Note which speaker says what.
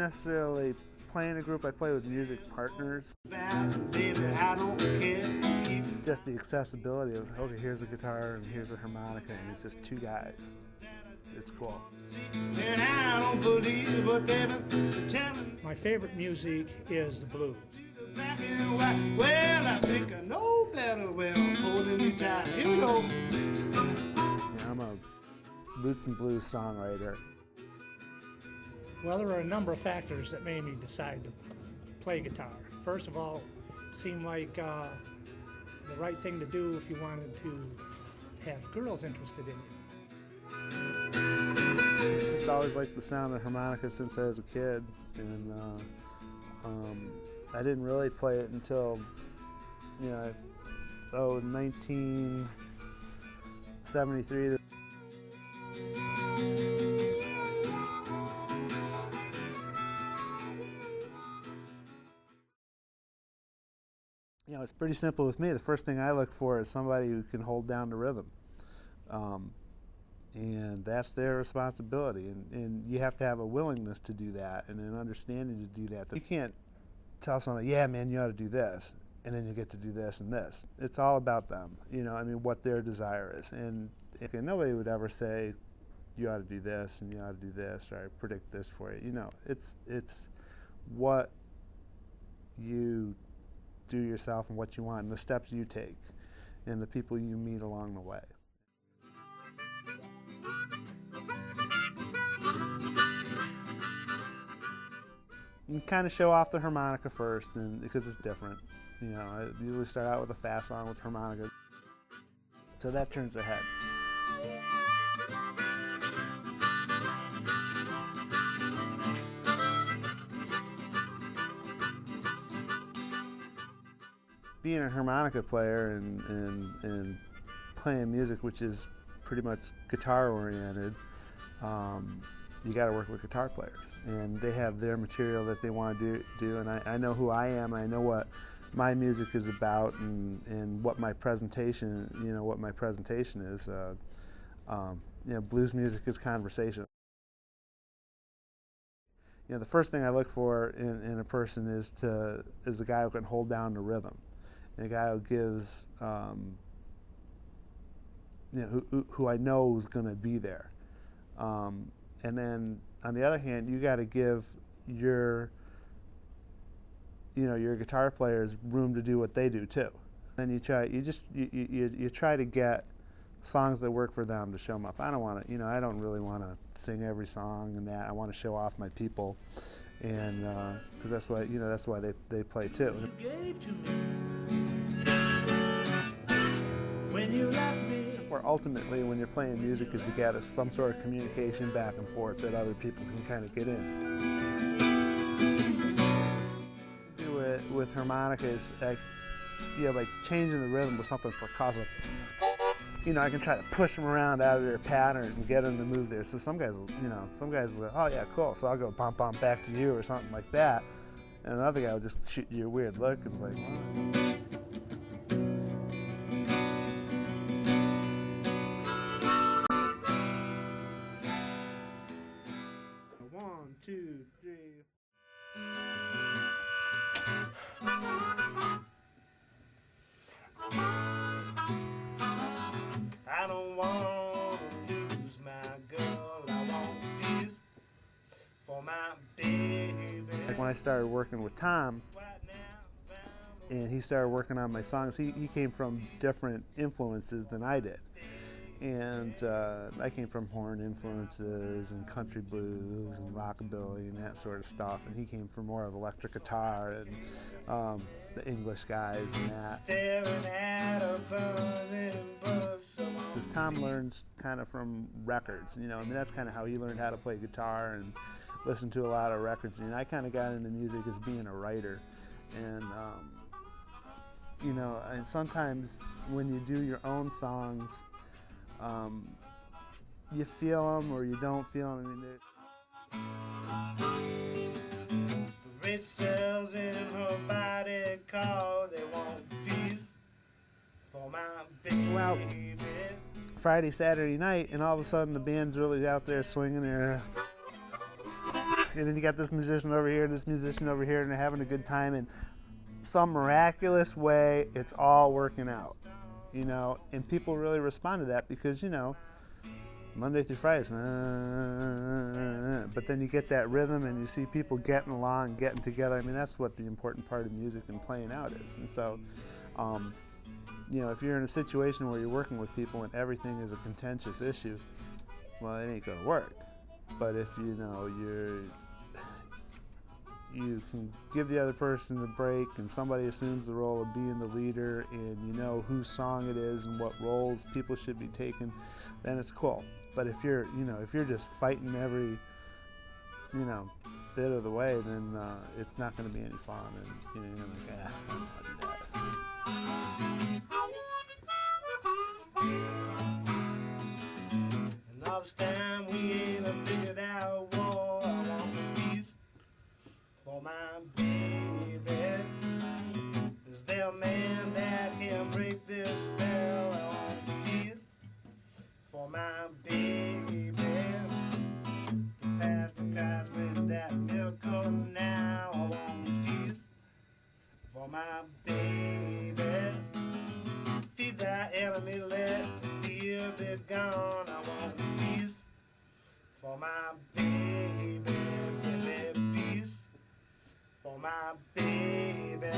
Speaker 1: necessarily play in a group. I play with music partners. It's just the accessibility of, okay, here's a guitar and here's a harmonica, and it's just two guys. It's cool.
Speaker 2: My favorite music is the blues.
Speaker 1: Well, I think I know better. Well, holding me tight. Here we go. Yeah, I'm a roots and blues songwriter.
Speaker 2: Well, there were a number of factors that made me decide to play guitar. First of all, it seemed like the right thing to do if you wanted to have girls interested in you.
Speaker 1: I've just always liked the sound of harmonica since I was a kid, and I didn't really play it until, 1973. It's pretty simple with me. The first thing I look for is somebody who can hold down the rhythm. And that's their responsibility. And you have to have a willingness to do that and an understanding to do that. You can't tell somebody, yeah, man, you ought to do this, and then you get to do this and this. It's all about them, what their desire is. And nobody would ever say, you ought to do this and you ought to do this, or I predict this for you. It's what you do yourself and what you want and the steps you take and the people you meet along the way. You kind of show off the harmonica first, and because it's different. I usually start out with a fast song with harmonica, so that turns their head. Being a harmonica player and playing music, which is pretty much guitar oriented, you got to work with guitar players, and they have their material that they want to do, and I know who I am, and I know what my music is about, and what my presentation, is. Blues music is conversation. The first thing I look for in a person is a guy who can hold down the rhythm, and a guy who gives, who I know is going to be there. And then, on the other hand, you got to give your guitar players room to do what they do too. Then you try to get songs that work for them to show them up. I don't want to, I don't really want to sing every song and that. I want to show off my people, and because that's why they play too. When you left me. Where ultimately, when you're playing music, is you get some sort of communication back and forth that other people can kind of get in. Do it with harmonica is like changing the rhythm with something percussive. I can try to push them around out of their pattern and get them to move there. So some guys will go, oh yeah, cool. So I'll go bump back to you or something like that, and another guy will just shoot you a weird look and like. One, two, three. I don't want to lose my girl. I want this for my baby. Like when I started working with Tom, and he started working on my songs, he came from different influences than I did. And I came from horn influences and country blues and rockabilly and that sort of stuff, and he came from more of electric guitar and the English guys and that. Because Tom learns kind of from records, that's kind of how he learned how to play guitar and listen to a lot of records. And I kind of got into music as being a writer, and and sometimes when you do your own songs, you feel them or you don't feel them. The rich cells in her body call, they want peace for my baby. Well, Friday, Saturday night, and all of a sudden the band's really out there swinging their And then you got this musician over here, this musician over here, and they're having a good time. And some miraculous way, it's all working out, you know. And people really respond to that because, you know, Monday through Friday, but then you get that rhythm and you see people getting along, getting together. I mean, that's what the important part of music and playing out is. And so, you know, if you're in a situation where you're working with people and everything is a contentious issue, well, it ain't gonna work. But if you know you can give the other person a break and somebody assumes the role of being the leader and you know whose song it is and what roles people should be taking, then it's cool. But if you're, you know, if you're just fighting every, you know, bit of the way, then it's not going to be any fun. And you know, you're like, I'm not do that. And all this time we ain't figured out what I want to peace for my baby. Is there a man that can break this spell? I want peace for my baby. Past the cries with that milk now. I want peace for my baby. Feed that enemy, let the fear be gone. I want peace for my baby. Peace for my baby.